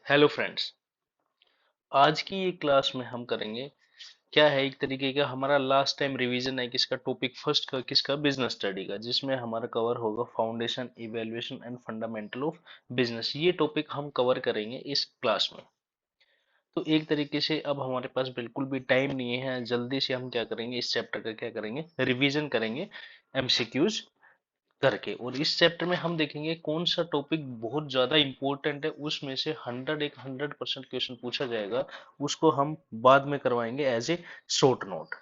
Hello friends. आज की ये क्लास में हम करेंगे क्या है, एक तरीके का हमारा लास्ट टाइम रिवीजन है किसका टॉपिक फर्स्ट का, किसका बिजनेस स्टडी का, जिसमें हमारा कवर होगा foundation, evaluation and fundamental of business. ये टॉपिक हम कवर करेंगे इस क्लास में। तो एक तरीके से अब हमारे पास बिल्कुल भी टाइम नहीं है, जल्दी से हम क्या करेंगे, इस चैप्टर का क्या करेंगे, रिवीजन करेंगे एमसीक्यूज करके। और इस चैप्टर में हम देखेंगे कौन सा टॉपिक बहुत ज्यादा इंपॉर्टेंट है, उसमें से 100% क्वेश्चन पूछा जाएगा, उसको हम बाद में करवाएंगे एज ए शॉर्ट नोट।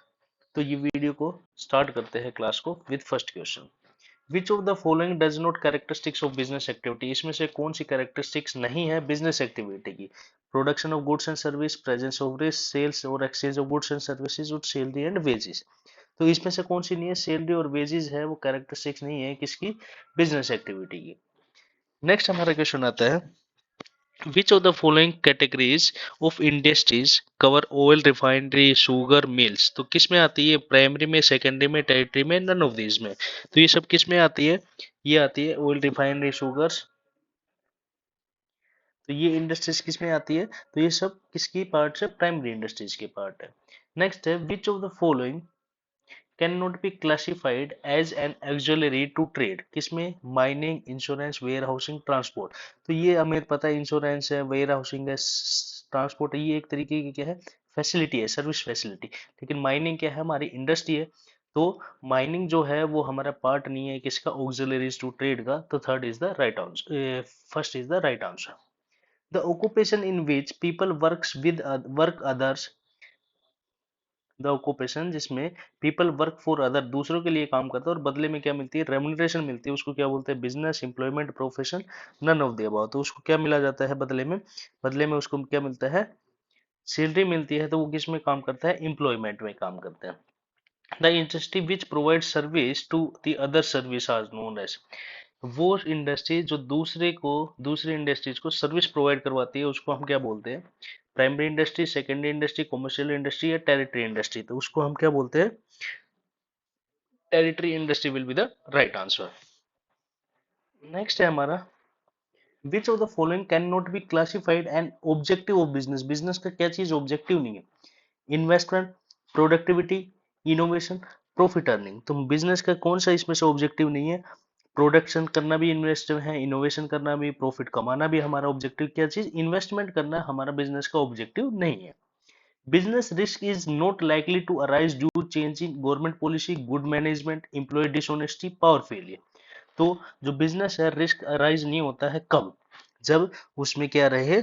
तो ये वीडियो को स्टार्ट करते हैं क्लास को with first question. Which of the following does not characteristics of business activity, इसमें से कौन सी कैरेक्टरिस्टिक्स नहीं है बिजनेस एक्टिविटी की? Production of goods and service, presence of risk, sales और exchange of goods and services और सैलरी एंड वेजेस। तो इसमें से कौन सी नहीं है? सैलरी और वेजेस है, वो कैरेक्टरिस्टिक्स नहीं है किसकी? बिजनेस एक्टिविटी की। नेक्स्ट हमारा क्वेश्चन आता है, which of the following categories of industries cover oil refinery sugar mills? तो किस में आती है? प्राइमरी में, सेकेंडरी में, टेरिटरी में, नन ऑफ दीज में? तो ये सब किस में आती है? ये आती है ऑयल रिफाइनरी शुगर्स। तो ये इंडस्ट्रीज किस में आती है? तो ये सब किसकी पार्ट है? प्राइमरी इंडस्ट्रीज के पार्ट है। नेक्स्ट है, which of the following can not be classified as an auxiliary to trade? किसमें? Mining, insurance, warehousing, transport. तो ये हमें पता है, इंश्योरेंस है, वेयर हाउसिंग है, ट्रांसपोर्ट है, ये एक तरीके की क्या है? फैसिलिटी है, सर्विस फैसिलिटी। लेकिन माइनिंग क्या है? हमारी इंडस्ट्री है। तो माइनिंग जो है वो हमारा पार्ट नहीं है किसका? ऑक्सिलरीज टू ट्रेड का। तो third is the right answer, first is the right answer. The occupation in which people works with work others, the occupation जिसमें पीपल वर्क फॉर अदर, दूसरों के लिए काम करता है और बदले में क्या मिलती है? रेम्युनरेशन मिलती है, उसको क्या बोलते हैं? Business, employment, profession, none of the above. तो उसको क्या मिला जाता है बदले में? बदले में उसको क्या मिलता है? सैलरी मिलती है। तो वो किस में काम करता है? एम्प्लॉयमेंट में काम करता है। The industry which provide service to the other service are known as, वो इंडस्ट्री जो दूसरी इंडस्ट्रीज को सर्विस प्रोवाइड करवाती है, उसको हम क्या बोलते हैं? Primary industry, secondary industry, commercial industry या टेरिटरी इंडस्ट्री। तो उसको हम क्या बोलते हैं? Territory industry will be the right answer. Next है हमारा, विच of the following can not be classified an objective of business? Business का क्या चीज ऑब्जेक्टिव नहीं है? Investment, productivity, innovation, profit earning. तो बिजनेस का कौन सा इसमें से ऑब्जेक्टिव नहीं है? प्रोडक्शन करना भी इन्वेस्ट है, इनोवेशन करना भी, प्रॉफिट कमाना भी हमारा ऑब्जेक्टिव। क्या चीज? इन्वेस्टमेंट करना हमारा बिजनेस का ऑब्जेक्टिव नहीं है। Business risk is not likely to arise due change in government policy, good management, employ dishonesty, power failure. तो जो बिजनेस है, रिस्क अराइज नहीं होता है कब? जब उसमें क्या रहे?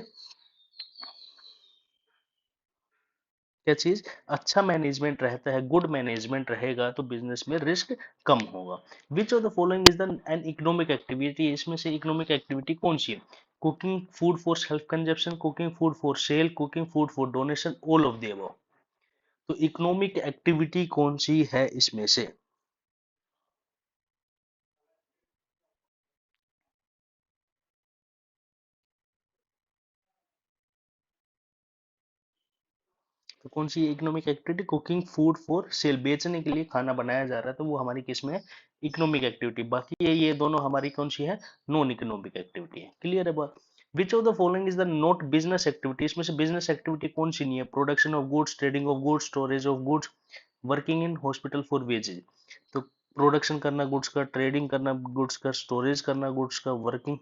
क्या चीज? अच्छा मैनेजमेंट रहता है, गुड मैनेजमेंट रहेगा तो बिजनेस में रिस्क कम होगा। Which of the following is the an economic activity? इसमें से इकोनॉमिक एक्टिविटी कौन सी है? Cooking food for self consumption, cooking food for sale, cooking food for donation, all of the above. तो इकोनॉमिक एक्टिविटी कौन सी है इसमें से? तो कौन सी economic activity? Cooking food for sale, बेचने के लिए खाना बनाया जा रहा है, तो वो हमारी किस में है? Economic activity. बाकी ये दोनों हमारी कौन सी है? नॉन इकोनॉमिक एक्टिविटी है। क्लियर है बात? Which of the following is the not business activity? इसमें से बिजनेस एक्टिविटी कौन सी नहीं है? Production of goods, trading of goods, storage of goods, working in hospital for wages. तो प्रोडक्शन करना गुड्स का, ट्रेडिंग करना गुड्स का, स्टोरेज करना गुड्स का, वर्किंग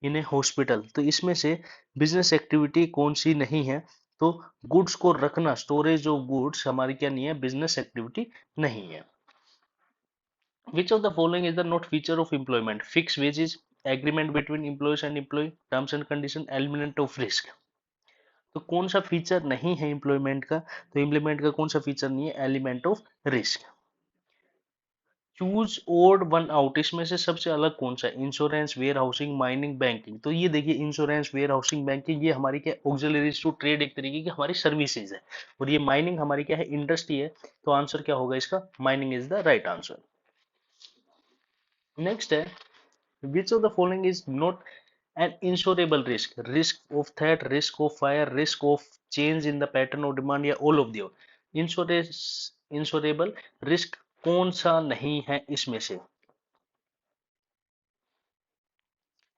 इन ए हॉस्पिटल। तो इसमें से बिजनेस एक्टिविटी कौन सी नहीं है? तो गुड्स को रखना, स्टोरेज ऑफ गुड्स हमारी क्या नहीं है? बिजनेस एक्टिविटी नहीं है। Which of the following is the not feature of employment? Fix wages, agreement between employees and employ, terms and condition, element of risk. तो कौन सा फीचर नहीं है एम्प्लॉयमेंट का? तो एम्प्लॉयमेंट का कौन सा फीचर नहीं है? Element of risk. Choose odd one out, इसमें से सबसे अलग कौन सा? Insurance, warehousing, mining, banking. तो ये देखिए, इंश्योरेंस, वेयर हाउसिंग, बैंकिंग, ये हमारी क्या? ऑक्सिलरीज टू ट्रेड, एक तरीके की हमारी सर्विसेज है। और ये माइनिंग हमारी क्या है? इंडस्ट्री है। तो आंसर क्या होगा इसका? Mining is the right answer. Next है, which of the following is not an insurable risk? Risk of threat, risk of fire, risk of change in the pattern of demand, या all of the insurance. Insurable risk कौन सा नहीं है इसमें से?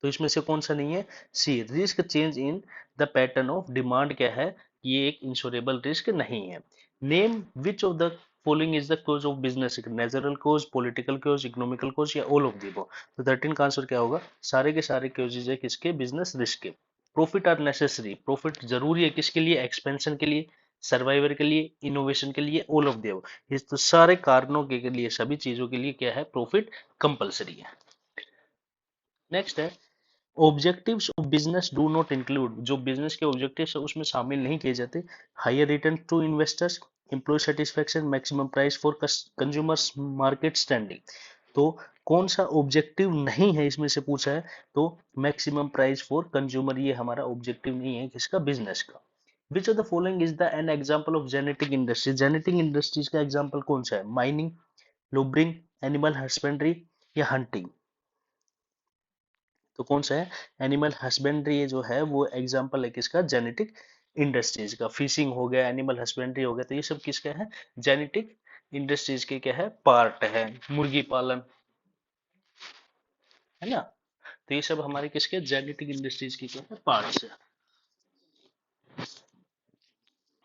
तो इसमें से कौन सा नहीं है? C, risk change in the pattern of demand क्या है? ये एक इंश्योरेबल रिस्क नहीं है। Name which of the following is the cause of business, natural cause, political cause, economical cause या ऑल ऑफ द अबव। तो 13 का आंसर क्या होगा? सारे के सारे कॉजेज है किसके? बिजनेस रिस्क के। प्रॉफिट आर नेसेसरी, प्रॉफिट जरूरी है किसके लिए? एक्सपेंशन के लिए, सर्वाइवर के लिए, इनोवेशन के लिए, ऑल ऑफ द अबव। इस तो सारे कारणों के लिए, सभी चीजों के लिए क्या है? प्रॉफिट कंपलसरी है। नेक्स्ट है, objectives of business do not include, जो बिजनेस के ऑब्जेक्टिव्स है उसमें शामिल नहीं किए जाते। Higher return to investors, employ satisfaction, maximum price for consumers, market standing. तो कौन सा ऑब्जेक्टिव नहीं है इसमें से पूछा है? तो मैक्सिमम प्राइस फॉर कंज्यूमर, ये हमारा ऑब्जेक्टिव नहीं है किसका? बिजनेस का। विच of the following is the N example of genetic industry, genetic industries का एग्जांपल कौन सा है? माइनिंग, लुब्रिंग, एनिमल हस्बेंड्री या हंटिंग। तो कौन सा है? एनिमल हस्बेंड्री जो है वो एग्जाम्पल है किसका? जेनेटिक इंडस्ट्रीज का। फिशिंग हो गया, एनिमल हस्बेंड्री हो गया, तो ये सब किसका है? जेनेटिक इंडस्ट्रीज के क्या है? पार्ट है। मुर्गी पालन, है ना? तो ये सब हमारे किसके? जेनेटिक इंडस्ट्रीज की क्या है? पार्ट्स है।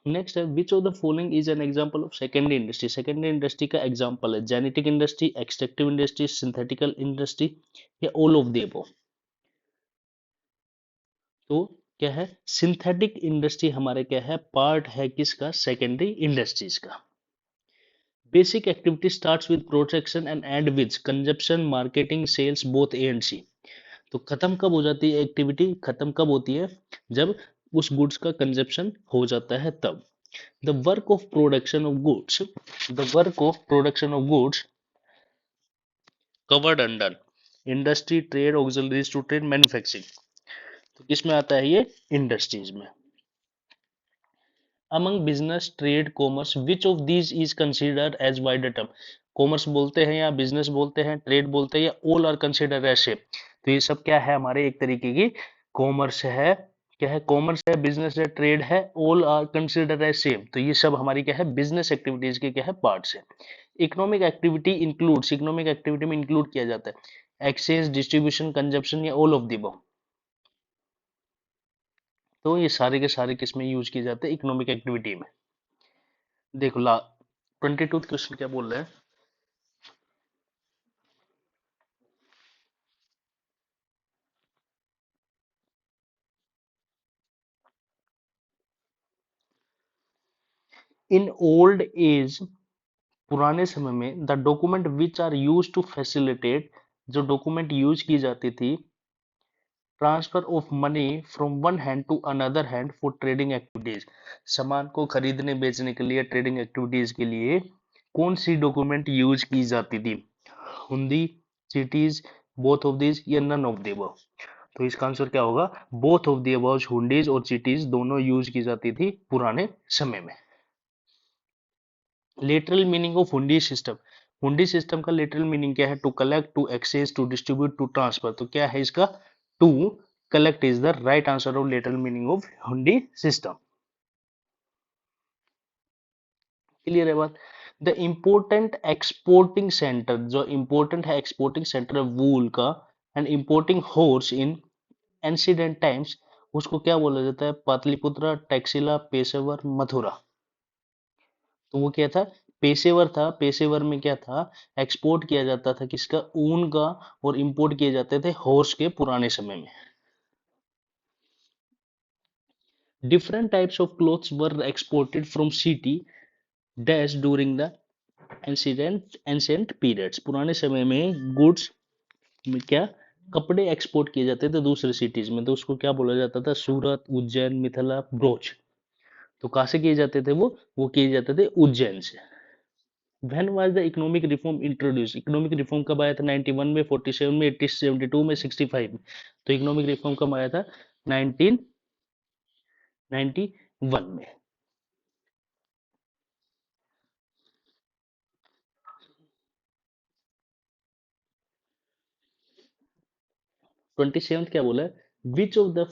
नेक्स्ट है, which of the following is an example of secondary industry, secondary industry का एग्जांपल है? Genetic industry, extractive industry, synthetical industry या ऑल ऑफ द अबव। तो क्या है? सिंथेटिक इंडस्ट्री हमारे क्या है? पार्ट है किसका? सेकेंडरी इंडस्ट्रीज का। Basic activity starts with production and end with consumption, marketing, sales, both A and C. तो खत्म कब हो जाती है एक्टिविटी? खत्म कब होती है? जब उस गुड्स का कंजप्शन हो जाता है तब। The work of production of goods, the work of production of goods covered under industry, trade, auxiliaries to trade, manufacturing. तो किसमें आता है ये? इंडस्ट्रीज में। among business, trade, commerce, which of these is considered as wider term? Commerce बोलते हैं या business बोलते हैं, ट्रेड बोलते हैं, या all are consider as same. तो ये सब क्या है? हमारे एक तरीके की कॉमर्स है। क्या है? कॉमर्स है, बिजनेस है, ट्रेड है, all are consider as same. तो ये सब हमारी क्या है? बिजनेस एक्टिविटीज के क्या है? पार्ट्स है। Economic activity includes, economic activity में इंक्लूड किया जाता है एक्सचेंज, डिस्ट्रीब्यूशन, कंजप्शन या ऑल ऑफ द अबव। तो ये सारे के सारे किसमें यूज किए जाते हैं? इकोनॉमिक एक्टिविटी में। देखो ला 22 क्वेश्चन क्या बोल रहे हैं? इन ओल्ड एज, पुराने समय में, the document which are use to facilitate, जो डॉक्यूमेंट यूज की जाती थी, transfer of money from one hand to another hand for trading activities, सामान को खरीदने बेचने के लिए, ट्रेडिंग एक्टिविटीज के लिए कौन सी डॉक्यूमेंट यूज की जाती थी? हुंडी, चिटीज, बोथ ऑफ दिस या नन ऑफ द अबव। तो इसका आंसर क्या होगा? Both of the above, hundis और चिटीज दोनों यूज की जाती थी पुराने समय में। Literal meaning of hundi system, hundi system का लेटरल मीनिंग क्या है? To collect, to exchange, to distribute, to transfer. तो क्या है इसका? To collect is the right answer of literal meaning of hundi system. Clear है बात? द इम्पोर्टेंट एक्सपोर्टिंग सेंटर, जो इम्पोर्टेंट है एक्सपोर्टिंग सेंटर वूल का and importing horse in ancient times, उसको क्या बोला जाता है? पाटलिपुत्रा, टैक्सिला, पेशेवर, मथुरा। तो वो क्या था? पेशेवर था। पेशेवर में क्या था? एक्सपोर्ट किया जाता था किसका? ऊन का। और इंपोर्ट किए जाते थे हॉर्स के पुराने समय में। Different types of clothes were exported from city dash during the ancient periods, पुराने समय में गुड्स में क्या कपड़े एक्सपोर्ट किए जाते थे दूसरे सिटीज में, तो उसको क्या बोला जाता था? सूरत, उज्जैन, मिथिला, ब्रोच। तो कहाँ से किए जाते थे वो किए जाते थे उज्जैन से। When was the economic reform introduced? Economic reform कब आया था? 91 में, 47 में, 80, 72 में, 65 में। तो इकोनॉमिक रिफॉर्म कब आया था? 1991 में। 27 क्या बोला है? Which of the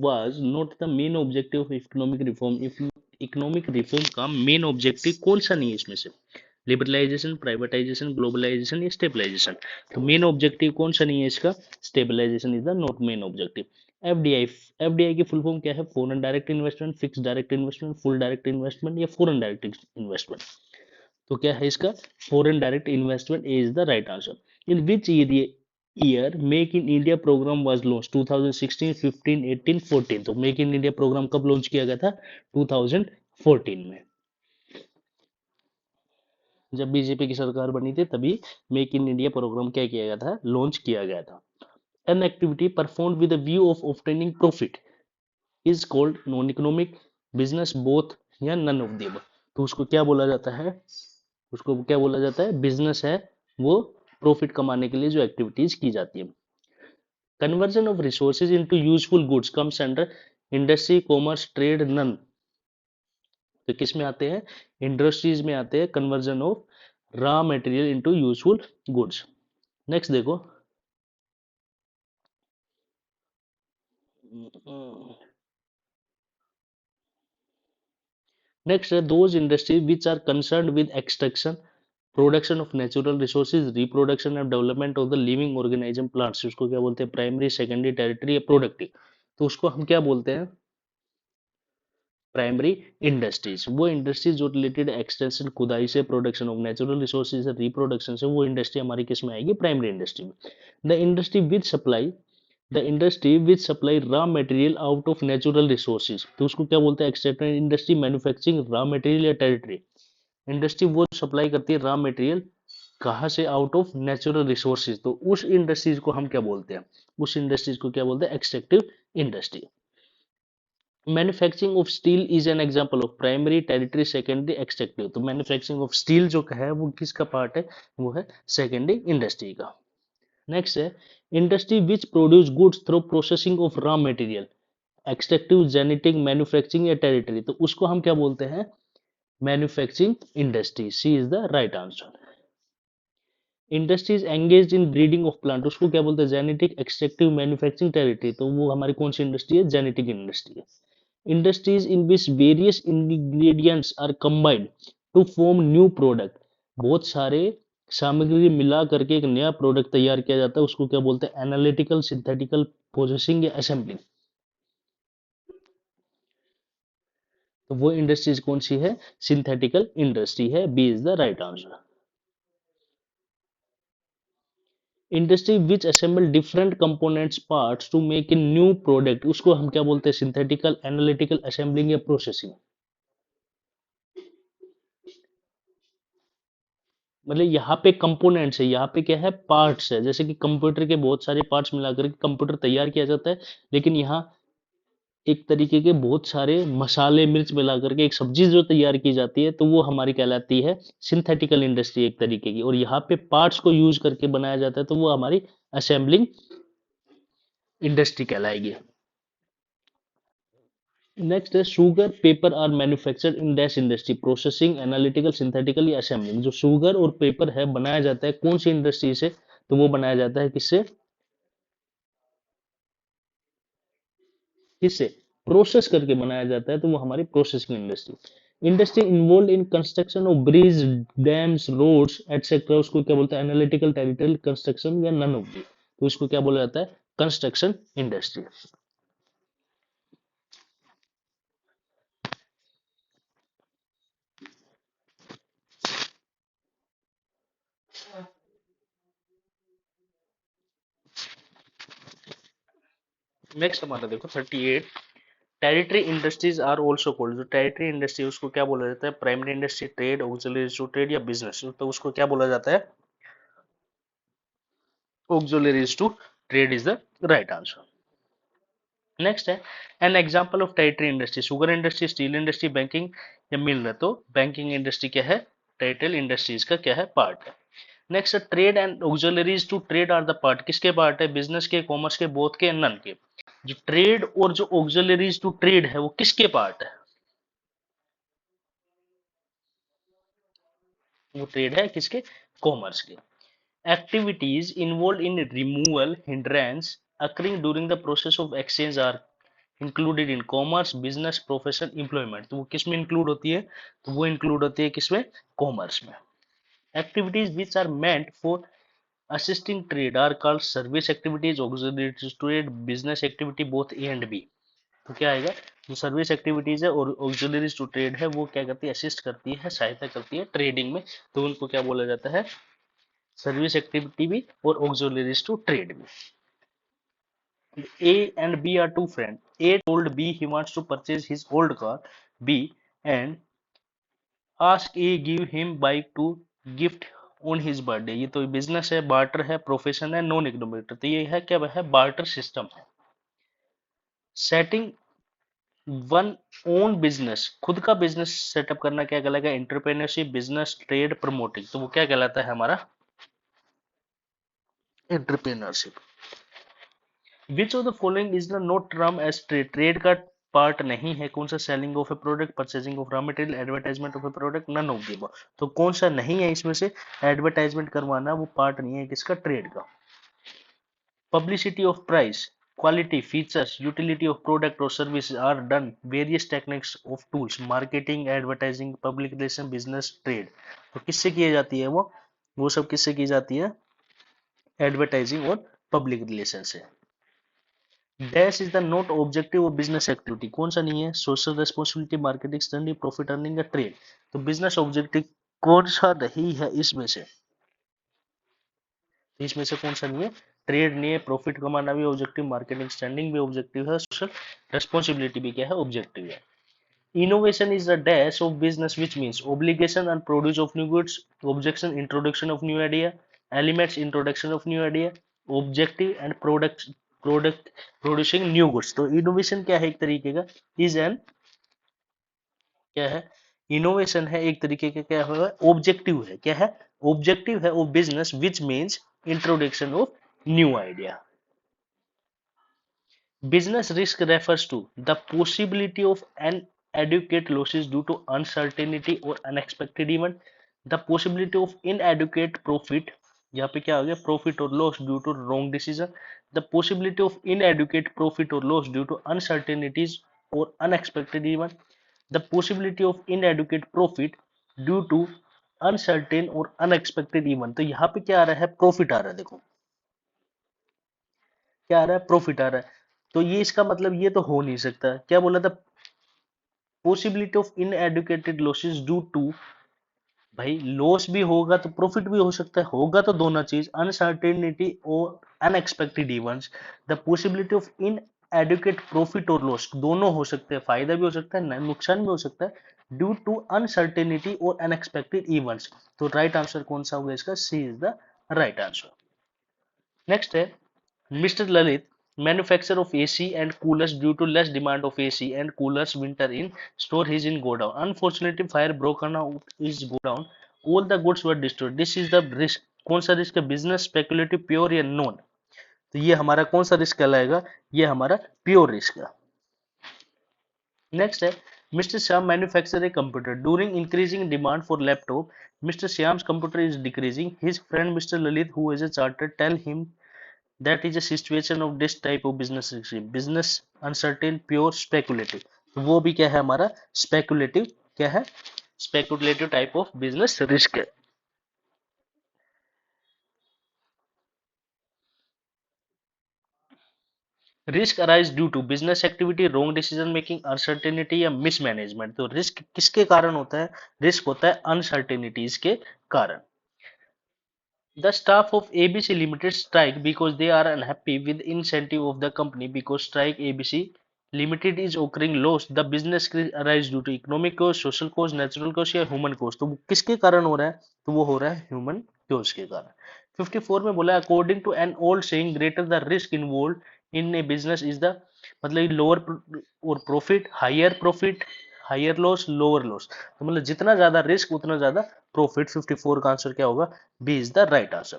was not the main objective of economic reform, economic reform का मेन ऑब्जेक्टिव कौन सा नहीं है इसमें से? लिबरलाइजेशन, प्राइवेटाइजेशन, ग्लोबलाइजेशन या स्टेबलाइजेशन। तो मेन ऑब्जेक्टिव कौन सा नहीं है इसका? Stabilisation is the not main objective. FDI, FDI की फुल फॉर्म क्या है? Foreign direct investment, fix direct investment, full direct investment या फॉरेन डायरेक्ट इन्वेस्टमेंट। तो क्या है इसका? Foreign direct investment is the right answer. In which year make in India programme was launch? 2016, 15, 18, 14। तो make in India programme कब launch किया गया था? 2014 में, जब बीजेपी की सरकार बनी थी तभी मेक इन इंडिया प्रोग्राम क्या किया गया था? लॉन्च किया गया था। An activity perform with the view of obtaining profit is called non economic, business, both या नन ऑफ द अबव। तो उसको क्या बोला जाता है? उसको क्या बोला जाता है? बिजनेस है वो प्रॉफिट कमाने के लिए जो एक्टिविटीज की जाती है। Conversion of resources into useful goods comes under industry, commerce, trade, none. तो किस में आते हैं? इंडस्ट्रीज में आते हैं conversion of raw material into useful goods. Next देखो, नेक्स्ट है those industry which are concern with extraction, production of natural resources, reproduction and development of the living organism plants. उसको क्या बोलते हैं? प्राइमरी, सेकेंडरी, टेरिटरी या productive. तो उसको हम क्या बोलते हैं? Primary industries. वो इंडस्ट्रीज जो रिलेटेड एक्सटेंशन, खुदाई से, प्रोडक्शन ऑफ नेचुरल रिसोर्सेज से, रिप्रोडक्शन से, वो इंडस्ट्री हमारी किस में आएगी? प्राइमरी इंडस्ट्री में। The industry which supply, the industry which supply raw material out of natural resources. तो उसको क्या बोलते हैं? Extractor industry, manufacturing, raw material या टेरिटरी। इंडस्ट्री वो सप्लाई करती है रॉ मटेरियल कहाँ से? Out of natural resources. तो उस इंडस्ट्रीज को हम क्या बोलते हैं? उस इंडस्ट्रीज को क्या बोलते हैं? Extractive industry. Manufacturing of steel is an example of primary, tertiary, secondary, extractive. तो मैन्युफैक्चरिंग ऑफ स्टील जो है वो किसका पार्ट है? वो है सेकेंडरी इंडस्ट्री का। नेक्स्ट है industry which produce goods through processing of raw material, extractive, genetic, manufacturing या टेरिटरी। तो उसको हम क्या बोलते हैं? Manufacturing industry. C is the right answer. Industries engage in breeding of plant, उसको क्या बोलते हैं? Genetic, extractive, manufacturing, tertiary. तो वो हमारी कौन सी इंडस्ट्री है? जेनेटिक इंडस्ट्री है। Industries in which various ingredients are combined to form new product, बहुत सारे सामग्री मिला करके एक नया प्रोडक्ट तैयार किया जाता है, उसको क्या बोलते हैं? एनालिटिकल, सिंथेटिकल, प्रोसेसिंग या असेंबलिंग। तो वो इंडस्ट्रीज कौन सी है? सिंथेटिकल इंडस्ट्री है। B is the right answer. Industry which assemble different components parts to make a new product, उसको हम क्या बोलते हैं? सिंथेटिकल, एनालिटिकल, असेंबलिंग या प्रोसेसिंग। मतलब यहाँ पे कंपोनेंट्स है, यहाँ पे क्या है? पार्ट्स है। जैसे कि कंप्यूटर के बहुत सारे पार्ट्स मिलाकर के कंप्यूटर तैयार किया जाता है, लेकिन यहाँ एक तरीके के बहुत सारे मसाले, मिर्च मिलाकर के एक सब्जी जो तैयार की जाती है, तो वो हमारी कहलाती है सिंथेटिकल इंडस्ट्री एक तरीके की। और यहाँ पे पार्ट्स को यूज करके बनाया जाता है, तो वो हमारी असेंबलिंग इंडस्ट्री कहलाएगी। नेक्स्ट है sugar, paper are manufactured in dash industry, processing, analytical, synthetical या असेंबलिंग। जो शुगर और पेपर है बनाया जाता है कौन सी इंडस्ट्री से? तो वो बनाया जाता है किससे? किससे? प्रोसेस करके बनाया जाता है, तो वो हमारी processing industry. Industry involve in construction of bridge, dams, roads etcetera, उसको क्या बोलते हैं? एनालिटिकल, टेरिटोरियल, कंस्ट्रक्शन या नन ऑफ दी। तो इसको क्या बोला जाता है? Construction industry. नेक्स्ट हमारा देखो 38, tertiary industries are also called. जो टेरिटरी इंडस्ट्री उसको क्या बोला जाता है? Primary industry, trade, auxiliaries to trade या बिजनेस। तो उसको क्या बोला जाता है? Auxiliaries to trade is the right answer. Next है an example of tertiary industry, sugar industry, steel industry, banking या मिल रहा। तो बैंकिंग इंडस्ट्री क्या है? टेरिटरी इंडस्ट्रीज का क्या है? पार्ट है। Next trade and auxiliaries to trade are the part, किसके पार्ट है? बिजनेस के, कॉमर्स के, बोथ के, नन के। जो ट्रेड और जो ऑक्सिलरीज टू ट्रेड है वो किसके पार्ट है? वो ट्रेड है किसके? कॉमर्स के। Activities involve in removal hindrance occurring during the process of exchange are included in commerce, business, profession, employment. तो वो किस में इंक्लूड होती है? तो वो इंक्लूड होती है किसमें? कॉमर्स में। Activities which are meant for assisting trade are called service activities, auxiliary to trade, business activity both A and B। तो क्या आएगा, जो सर्विस एक्टिविटीज है और ऑक्सिलरीज टू ट्रेड है वो क्या करती है, असिस्ट करती है, सहायता करती है ट्रेडिंग में, तो उनको क्या बोला जाता है, सर्विस एक्टिविटी भी और ऑक्सिलरीज टू ट्रेड भी। A and B are two friends. A told B he wants to purchase his old car. B and ask A give him bike to gift on his birthday। ये तो business है, barter है, profession है, non economic, तो ये है क्या है, बार्टर सिस्टम है। सेटिंग वन ओन बिजनेस, खुद का बिजनेस सेटअप करना क्या कहलाएगा, एंटरप्रेन्योरशिप, बिजनेस, ट्रेड, प्रमोटिंग, तो वो क्या कहलाता है हमारा, entrepreneurship. Which of the following is the not term as trade, trade का पार्ट नहीं है कौन सा, selling of a product, purchasing of raw material, advertisement of a product, none of the, तो कौन सा नहीं है इसमें से, एडवर्टाइजमेंट करवाना वो पार्ट नहीं है किसका, ट्रेड का। Publicity of price, quality, features, utility of product or service are done various techniques of tools, marketing, advertising, public relation, business, trade। तो किससे की जाती है वो सब किससे की जाती है, एडवर्टाइजिंग और पब्लिक रिलेशन से। Dash is the not objective of business activity, कौन सा नहीं है, social responsibility, marketing study, profit earning या ट्रेड, तो बिजनेस ऑब्जेक्टिव कौन सा नहीं है इसमें से, इसमें से कौन सा नहीं है, ट्रेड नहीं है, प्रॉफिट कमाना भी ऑब्जेक्टिव, मार्केटिंग स्टैंडिंग भी ऑब्जेक्टिव है, सोशल रेस्पॉन्सिबिलिटी भी क्या है, ऑब्जेक्टिव है। Innovation is the dash of business which means obligation and produce of new goods, objection introduction of new idea, elements introduction of new idea, objective and product producing new goods. तो innovation क्या है, एक तरीके का is an, क्या है, innovation है एक तरीके का, क्या है, ऑब्जेक्टिव है, क्या है, ऑब्जेक्टिव है of business which means introduction of new idea. Business risk refers to the possibility of inadequate losses due to uncertainty or unexpected event, the possibility of inadequate profit, यहाँ पे क्या हो गया, profit or loss due to wrong decision, the possibility of inadequate profit or loss due to uncertainties or unexpected event, the possibility of inadequate profit due to uncertain or unexpected event। तो यहाँ पे क्या आ रहा है, profit आ रहा है, देखो क्या आ रहा है, प्रॉफिट आ रहा है, तो ये इसका मतलब ये तो हो नहीं सकता, क्या बोला था, possibility of uneducated losses due to, भाई लॉस भी होगा तो प्रॉफिट भी हो सकता है, होगा तो दोनों चीज, अनसर्टेनिटी और unexpected events, the possibility of inadequate profit और लॉस दोनों हो सकते हैं, फायदा भी हो सकता है, नुकसान भी हो सकता है, ड्यू टू अनसर्टेनिटी और अनएक्सपेक्टेड इवेंट्स। तो राइट आंसर कौन सा होगा इसका, C is the right answer. Next है Mr. Lalit, manufacturer of AC and coolers due to less demand of AC and coolers winter in store is in godown. Unfortunately, fire broke out his godown. All the goods were destroyed. This is the risk. कौन सा risk है, business, speculative, pure या non, तो ये हमारा कौन सा risk कहलाएगा, ये हमारा प्योर रिस्क है। नेक्स्ट है mister Shyam manufacture a computer during increasing demand for laptop, mister Shyam's computer is decreasing, his friend mister Lalit who is a chartered tell him that is a situation of this type of business risk, business uncertain, pure, speculative, तो वो भी क्या है हमारा speculative, क्या है, speculative type of business risk है। Risk arise due to business activity, wrong decision making, uncertainty या मिसमैनेजमेंट, तो रिस्क किसके कारण होता है, रिस्क होता है अनसर्टेनिटीज के कारण। The staff of ABC Limited strike because they are unhappy with incentive of the company, because strike ABC Limited is occurring loss. The business arise due to economic cause, social cause, natural cause या human cause। तो वो किसके कारण हो रहा है, तो वो हो रहा है human cause के कारण। 54 में बोला according to an old saying greater the risk involved in a business is the, मतलब लोअर और profit higher loss lower loss, तो मतलब जितना ज्यादा रिस्क उतना ज्यादा प्रॉफिट। 54 का आंसर क्या होगा, B is the right answer.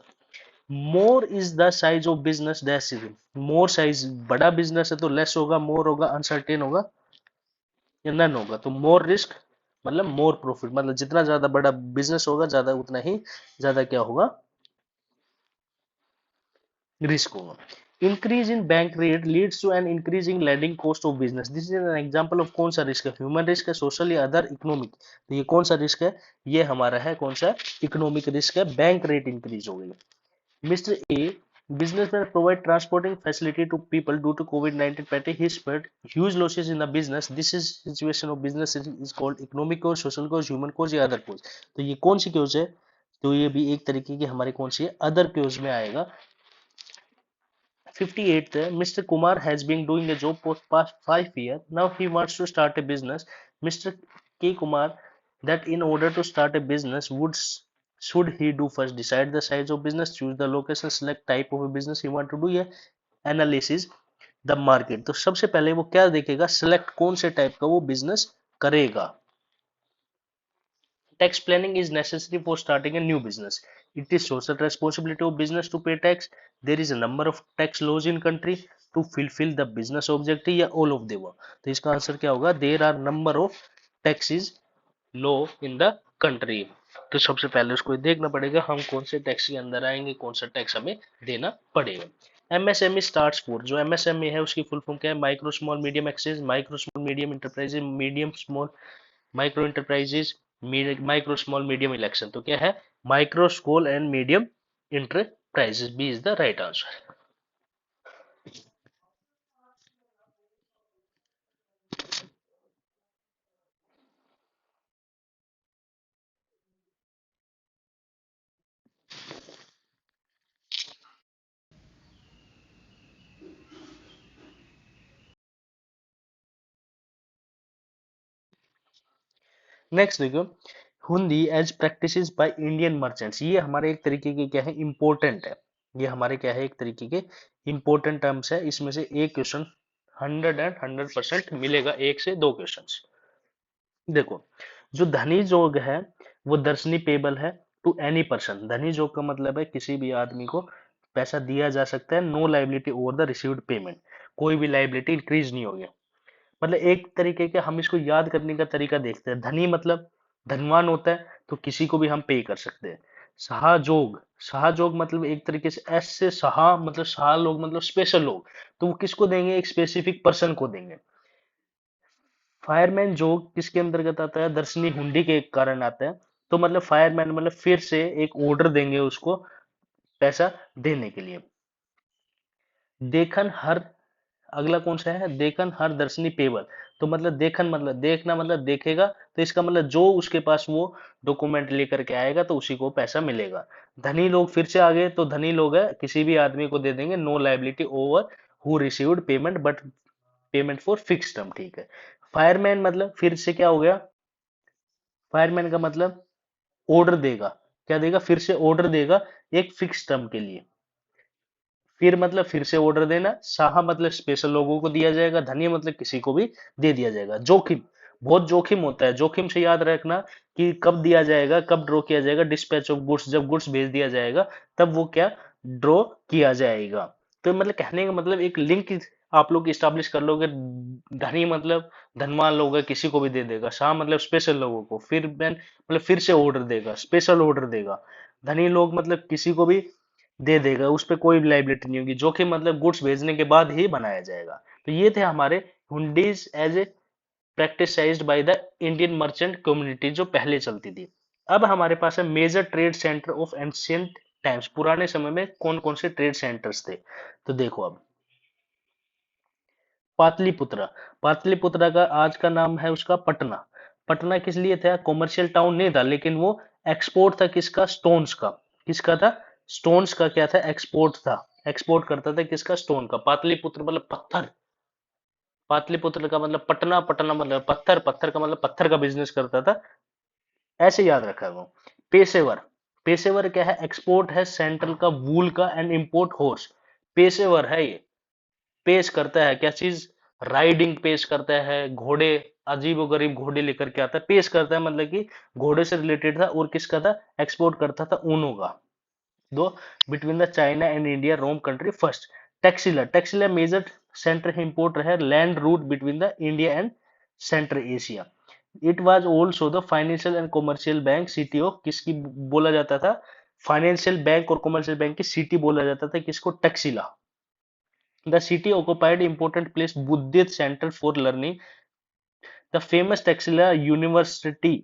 More is the size of business dash is, more size बड़ा बिजनेस है तो लेस होगा, मोर होगा अनसर्टेन होगा या नन होगा, तो मोर रिस्क मतलब मोर प्रॉफिट, मतलब जितना ज्यादा बड़ा बिजनेस होगा ज्यादा उतना ही ज्यादा क्या होगा, रिस्क होगा। Increase in bank rate leads to an increasing lending cost of business. This is an example of कौन सा रिस्क है, ह्यूमन रिस्क है, सोशल या अदर इकोनॉमिक। तो ये कौन सा रिस्क है, ये हमारा है कौन सा, इकोनॉमिक रिस्क है, बैंक रेट इंक्रीज हो गई। Mr. A, businessmen provide transporting facility to people due to COVID-19 pandemic. He spread huge losses in the business. This is situation of business is called economic cause, social cause, human cause या other cause. तो ये कौन सी cause है, तो ये भी एक तरीके की हमारी कौन सी है, other cause में आएगा। 58th है, Mr. Kumar has been doing a job for past 5 years. Now he wants to start a business. Mr. K. Kumar that in order to start a business should he do first decide the size of business, choose the location, select type of a business he want to do, या analysis the market. तो सबसे पहले वो क्या देखेगा, select कौन से type का वो बिजनेस करेगा। Tax planning is necessary for starting a new business. It is social responsibility of business to pay tax. There is a number of tax laws in country to fulfill the business objective या all of the above। तो इसका answer क्या होगा, there are number of taxes law in the country। तो सबसे पहले उसको देखना पड़ेगा हम कौन से टैक्स के अंदर आएंगे, कौन सा टैक्स हमें देना पड़ेगा। एमएसएमई स्टार्ट्स फॉर, जो एमएसएमई है उसकी फुल फॉर्म क्या है, micro small medium exchange, micro small medium enterprises, medium small micro enterprises, micro small medium election. तो क्या है, micro small and medium enterprises, B is the right answer. Next देखो, hundi as practices by Indian merchants, ये हमारे एक तरीके के क्या है, इंपॉर्टेंट है। ये हमारे क्या है, एक तरीके के इंपॉर्टेंट टर्म्स है। इसमें से एक क्वेश्चन 100% मिलेगा, एक से दो क्वेश्चंस। देखो, जो धनी जोग है वो दर्शनी पेबल है टू एनी पर्सन। धनी जोग का मतलब है किसी भी आदमी को पैसा दिया जा सकता है, no liability over the received payment, कोई भी लाइबिलिटी इंक्रीज नहीं होगी। मतलब एक तरीके के हम इसको याद करने का तरीका देखते हैं, धनी मतलब धनवान होता है तो किसी को भी हम पे कर सकते हैं। शाहजोग, शाहजोग मतलब एक तरीके से एस से शाह मतलब शाह लोग मतलब स्पेशल लोग, तो वो किसको देंगे, एक स्पेसिफिक पर्सन को देंगे। फायरमैन जोग किसके अंतर्गत आता है, दर्शनी हुंडी के कारण आता है। तो मतलब फायरमैन मतलब फिर से एक ऑर्डर देंगे उसको पैसा देने के लिए। देखन हर, अगला कौन सा है, देखन हर दर्शनी पेवर। तो मतलब देखन मतलब देखना मतलब देखेगा, तो इसका मतलब जो उसके पास वो डॉक्यूमेंट लेकर के आएगा तो उसी को पैसा मिलेगा। धनी लोग फिर से आगे, तो धनी लोग है किसी भी आदमी को दे देंगे, no liability over who received payment but payment for fix term, ठीक है। फायरमैन मतलब फिर से क्या हो गया, फायरमैन का मतलब ऑर्डर देगा, क्या देगा, फिर से ऑर्डर देगा एक फिक्स टर्म के लिए। फिर मतलब फिर से ऑर्डर देना, साहा मतलब स्पेशल लोगों को दिया जाएगा, धनिया मतलब किसी को भी दे दिया जाएगा। जोखिम, बहुत जोखिम होता है, जोखिम से याद रखना कि कब दिया जाएगा, कब ड्रॉ किया जाएगा, डिस्पैच ऑफ गुड्स, जब गुड्स भेज दिया जाएगा तब वो क्या ड्रॉ किया जाएगा। तो मतलब कहने का मतलब एक लिंक आप लोग इस्टेब्लिश कर लोगे, धनी मतलब धनवान लोग है किसी को भी दे देगा, शाह मतलब स्पेशल लोगों को, फिर मैन मतलब फिर से ऑर्डर देगा, स्पेशल ऑर्डर देगा, धनी लोग मतलब किसी को भी दे देगा, उस पर कोई लाइबिलिटी नहीं होगी। जोखिम मतलब गुड्स भेजने के बाद ही बनाया जाएगा। तो ये थे हमारे hundis as a practised by the Indian merchant community जो पहले चलती थी। अब हमारे पास है major trade centre of ancient times, पुराने समय में कौन कौन से ट्रेड सेंटर्स थे। तो देखो अब पाटलिपुत्रा, पाटलिपुत्रा का आज का नाम है उसका पटना। पटना किस लिए था, कॉमर्शियल टाउन नहीं था, लेकिन वो एक्सपोर्ट था किसका, स्टोन्स का। किसका था, स्टोन्स का क्या था, एक्सपोर्ट था, एक्सपोर्ट करता था किसका, स्टोन का। पाटलिपुत्र मतलब पत्थर, पाटलिपुत्र का मतलब पटना, पटना मतलब पत्थर, पत्थर का मतलब पत्थर का बिजनेस करता था, ऐसे याद रखा है वो। पेशेवर, पेशेवर क्या है, एक्सपोर्ट है सेंट्रल का वूल का एंड इंपोर्ट हॉर्स, पेशेवर है ये, पेश करता है क्या चीज, राइडिंग पेश करता है, घोड़े, अजीबो गरीब घोड़े लेकर के आता है, पेश करता है मतलब कि घोड़े से रिलेटेड था, और किसका था, एक्सपोर्ट करता था ऊनो का। दो, between the China and India Rome country first. Taxila, Taxila major centre import है land route between the India and central Asia. It was also the financial and commercial bank city of, किसकी बोला जाता था, फाइनेंशियल बैंक और commercial bank की city बोला जाता था किसको, Taxila. The city occupied important place Buddhist centre for learning the famous Taxila university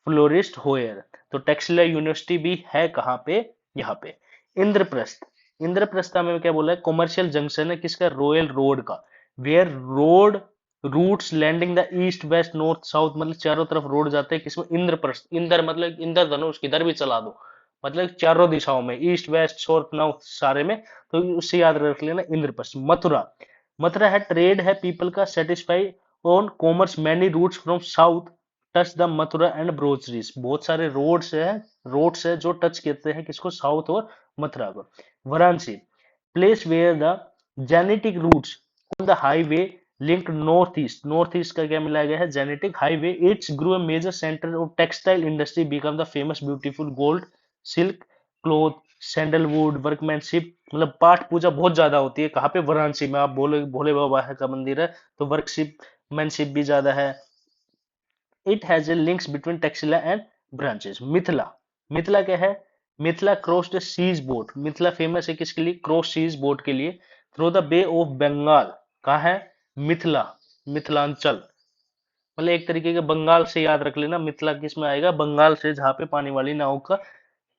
flourished here. तो टेक्सला यूनिवर्सिटी भी है कहाँ पे, यहाँ पे। इंद्रप्रस्थ, इंद्रप्रस्थ में क्या बोला है, कॉमर्शियल जंक्शन है किसका, रॉयल रोड का, where road routes landing the east west north south, मतलब चारों तरफ रोड जाते हैं किसमें, इंद्रप्रस्थ, इंद्र मतलब इंद्रधनुष, किधर भी चला दो, मतलब चारों दिशाओं में, ईस्ट वेस्ट साउथ नॉर्थ सारे में, तो उससे याद रख लेना इंद्रप्रस्थ। मथुरा, मथुरा है ट्रेड है पीपल का, satisfy on commerce many routes from south touch the Mathura and ब्रोचरीज, बहुत सारे रोड्स है जो टच करते हैं किसको, साउथ और मथुरा को। Varanasi, place where the genetic routes on the highway link north east का क्या मिलाया गया है, genetic highway, it's grew a major centre of textile industry become the famous beautiful gold silk cloth sandalwood workmanship, मतलब पाठ पूजा बहुत ज्यादा होती है कहाँ पे, वाराणसी में। आप बोले भोले बाबा है का मंदिर है, तो वर्कशिप मैनशिप भी ज्यादा है। It has a links between Taxila and branches. Mithila, Mithila क्या है, Mithila cross the seas boat, Mithila famous है किसके लिए, क्रॉस सीज बोट के लिए, through the Bay of Bengal, कहा है, मिथिला, मिथिलांचल, मतलब एक तरीके के बंगाल से याद रख लेना, मिथिला किस में आएगा, बंगाल से, जहाँ पे पानी वाली नाव का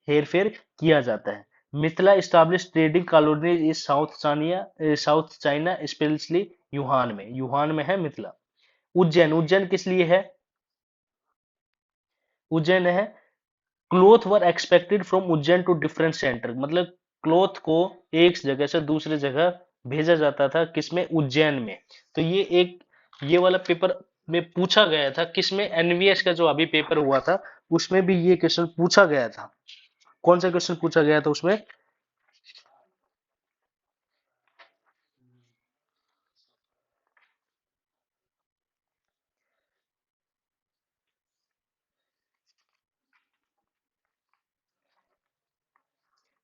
हेर फेर किया जाता है। Mithila establish trading colony is south China specially Wuhan में है मिथिला। उज्जैन, उज्जैन किस लिए है, उज्जैन है, cloth were expected from Ujjain to different centre, मतलब क्लोथ को एक जगह से दूसरे जगह भेजा जाता था किसमें, उज्जैन में। तो ये एक, ये वाला पेपर में पूछा गया था किसमें, एनवीएस का जो अभी पेपर हुआ था उसमें भी ये क्वेश्चन पूछा गया था। कौन सा क्वेश्चन पूछा गया था उसमें,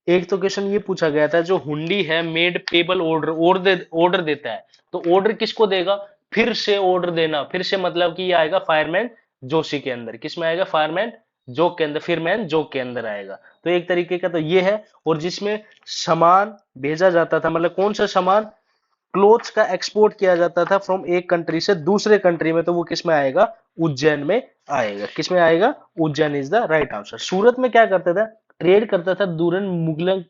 एक तो क्वेश्चन ये पूछा गया था, जो हुंडी है मेड पेबल ऑर्डर देता है, तो ऑर्डर किसको देगा, फिर से ऑर्डर देना, फिर से मतलब कि ये आएगा फायरमैन जोशी के अंदर, किसमें आएगा, फायरमैन जोक के अंदर, फिरमैन जोक के अंदर आएगा। तो एक तरीके का तो ये है। और जिसमें सामान भेजा जाता था, मतलब कौन सा सामान, क्लोथ्स का एक्सपोर्ट किया जाता था फ्रॉम एक कंट्री से दूसरे कंट्री में, तो वो किस में आएगा, उज्जैन में आएगा, किस में आएगा, Ujjain is the right answer. Surat में क्या करता था, ट्रेड करता था, दूरन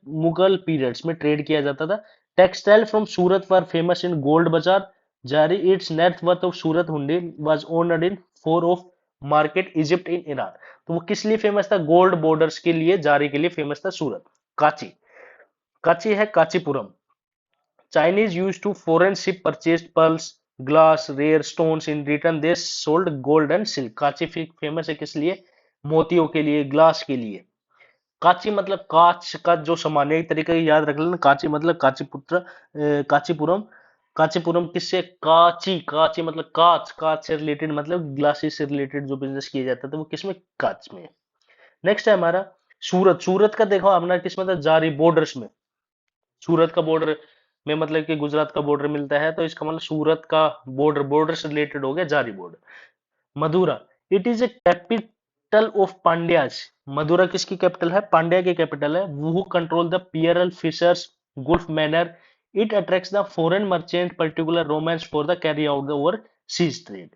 मुगल पीरियड्स में ट्रेड किया जाता था। Textile from Surat were famous in gold बाजार जारी, it's net worth of Surat hundi was honoured in four of market Egypt in Iran. तो वो किस लिए फेमस था, गोल्ड बॉर्डर्स के लिए, जारी के लिए फेमस था सूरत। काची, काची है काचीपुरम, Chinese used to foreign ship purchased pearls, glass, rare stones in return they sold gold and silk। Kanchi famous है किस लिए, मोतियों के लिए, ग्लास के लिए। कांची मतलब कांच का जो सामान है, एक तरीके से याद रख लेना, कांची मतलब कांचीपुरम, कांचीपुरम किससे, कांची, कांची मतलब कांच, कांच से रिलेटेड, मतलब ग्लासेस से रिलेटेड जो बिजनेस किया जाता था वो किसमें, कांच में। नेक्स्ट है हमारा सूरत, सूरत का देखो अपना किस मतलब जारी बॉर्डर्स में, सूरत का बॉर्डर में मतलब कि गुजरात का बॉर्डर मिलता है, तो इसका मतलब सूरत का बॉर्डर, बॉर्डर से रिलेटेड हो गया जारी border. Madura, it is a capital of Pandyas, Madura किसकी कैपिटल है, पांड्या की कैपिटल है, वो control the pearl fishers gulf Mannar, it attracts the foreign merchant particular Romans for the carry out the overseas trade.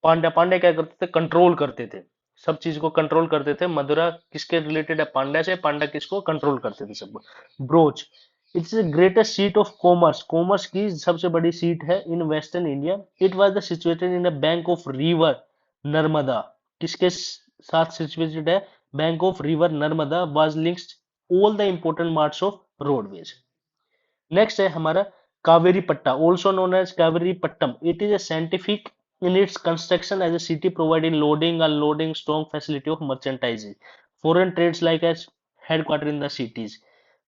Pandya, Pandya क्या करते थे, कंट्रोल करते थे, सब चीज को कंट्रोल करते थे। मदुरा किसके रिलेटेड है, पांड्या से, पांड्या किसको कंट्रोल करते थे सबको। Broach, it's the greatest seat of commerce, commerce की सबसे बड़ी सीट है in western India. It was the situated in a bank of river Narmada, किसके साथ सिचुएटेड है, bank of river Narmada was links all the important marts of roadways. Next है हमारा Kaveri Patta, also known as Kaveri Pattam, it is a scientific in its construction as a city providing loading unloading strong facility of merchandising foreign trades like as headquarter in the cities.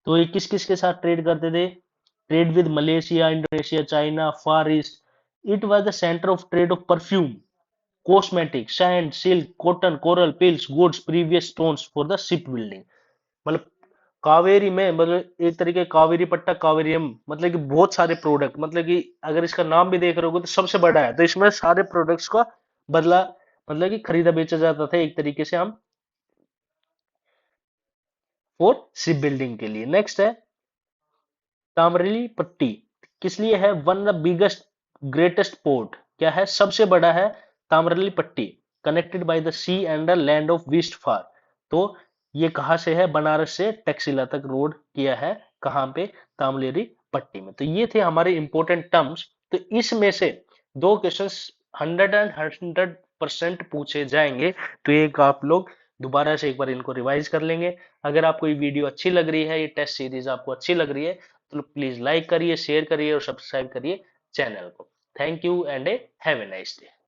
तो ये किस किस के साथ trade करते थे, trade with Malaysia, Indonesia, China, far east. It was the centre of trade of perfume, cosmetic, sand, silk, cotton, coral, pearls, goods, previous stones for the ship building. मतलब कावेरी में, मतलब एक तरीके कावेरी पट्टा, कावेरियम, मतलब कि बहुत सारे प्रोडक्ट, मतलब कि अगर इसका नाम भी देख रहे हो तो सबसे बड़ा है, तो इसमें सारे प्रोडक्ट्स का बदला, मतलब कि खरीदा बेचा जाता था एक तरीके से हम, फॉर शिप बिल्डिंग के लिए। नेक्स्ट है तामरेली पट्टी किस लिए है? One the biggest greatest port, क्या है? सबसे बड़ा है Tamralipti, connected by the sea and the land of west far. तो ये कहां से है? बनारस से टैक्सिला तक रोड किया है, कहां पे? तामरेली पट्टी में। तो ये थे हमारे इंपॉर्टेंट टर्म्स। तो इसमें से दो क्वेश्चंस 100% पूछे जाएंगे। तो एक आप लोग दोबारा से एक बार इनको रिवाइज कर लेंगे। अगर आपको ये वीडियो अच्छी लग रही है, ये टेस्ट सीरीज आपको अच्छी लग रही है, तो प्लीज लाइक करिए, शेयर करिए और सब्सक्राइब करिए चैनल को। Thank you and have a nice day.